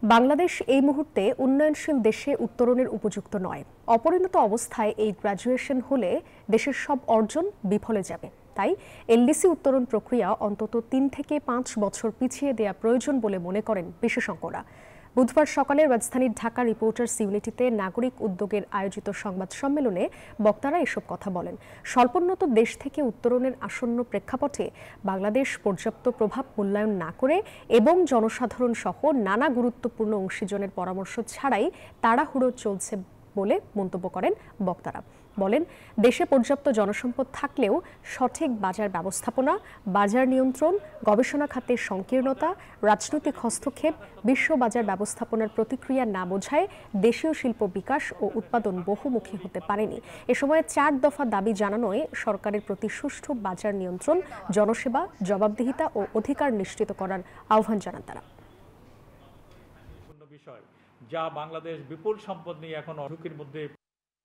বাংলাদেশ এই মুহূর্তে উন্নয়নশীল দেশে উত্তরণের উপযুক্ত নয়। অপরিণত অবস্থায় এই গ্র্যাজুয়েশন হলে দেশের সব অর্জন বিফলে যাবে। তাই এলডিসি উত্তরণ প্রক্রিয়া অন্তত ৩ থেকে ৫ বছর পিছিয়ে দেওয়া প্রয়োজন বলে মনে করেন বিশেষজ্ঞরা। বুধবার সকালে রাজধানীর ঢাকা রিপোর্টার্স ইউনিটিতে নাগরিক উদ্যোগের আয়োজিত সংবাদ সম্মেলনে বক্তারা এসব কথা বলেন। স্বল্পোন্নত দেশ থেকে উত্তরণের আসন্ন প্রেক্ষাপটে বাংলাদেশ পর্যাপ্ত প্রভাব মূল্যায়ন না করে এবং জনসাধারণ সহ নানা গুরুত্বপূর্ণ অংশীজনের পরামর্শ ছাড়াই তাড়াহুড়ো চলছে বলে মন্তব্য করেন বক্তারা। বলেন, দেশে পর্যাপ্ত জনসম্পদ থাকলেও সঠিক বাজার ব্যবস্থাপনা, বাজার নিয়ন্ত্রণ, গবেষণা খাতে সংকীর্ণতা, রাজনৈতিক হস্তক্ষেপ, বিশ্ব বাজার ব্যবস্থাপনার প্রতিক্রিয়া না বোঝায় দেশীয় শিল্প বিকাশ ও উৎপাদন বহুমুখী হতে পারেনি। এ সময় ৪ দফা দাবি জানানোয় সরকারের প্রতি সুষ্ঠু বাজার নিয়ন্ত্রণ, জনসেবা, জবাবদিহিতা ও অধিকার নিশ্চিত করার আহ্বান জানান তারা। যা বাংলাদেশ বিপুল সম্পদ নিয়ে এখন ঝুঁকির মধ্যে।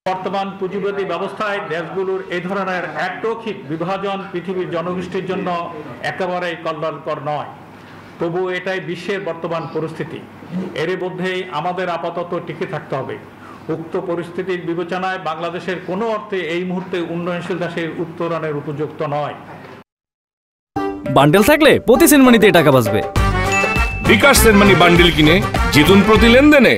বর্তমান পুঁজিবাদী ব্যবস্থায় দেশগুলোর এই ধরনের একরৈখিক বিভাজন পৃথিবীর জনগোষ্ঠীর জন্য একেবারেই কল্যাণকর নয়। তবু এটাই বিশ্বের বর্তমান পরিস্থিতি। এর মধ্যেই আমাদের আপাতত টিকে থাকতে হবে। উক্ত পরিস্থিতির বিবেচনায় বাংলাদেশের কোনো অর্থে এই মুহূর্তে উন্নয়নশীল দেশের উত্তরণের উপযুক্ত নয়। বান্ডেল থাকলে প্রতি সেনমানিতে টাকা বাঁচবে। বিকাশ সেনমানি বান্ডেল কিনে জিতুন প্রতি লেনদেনে।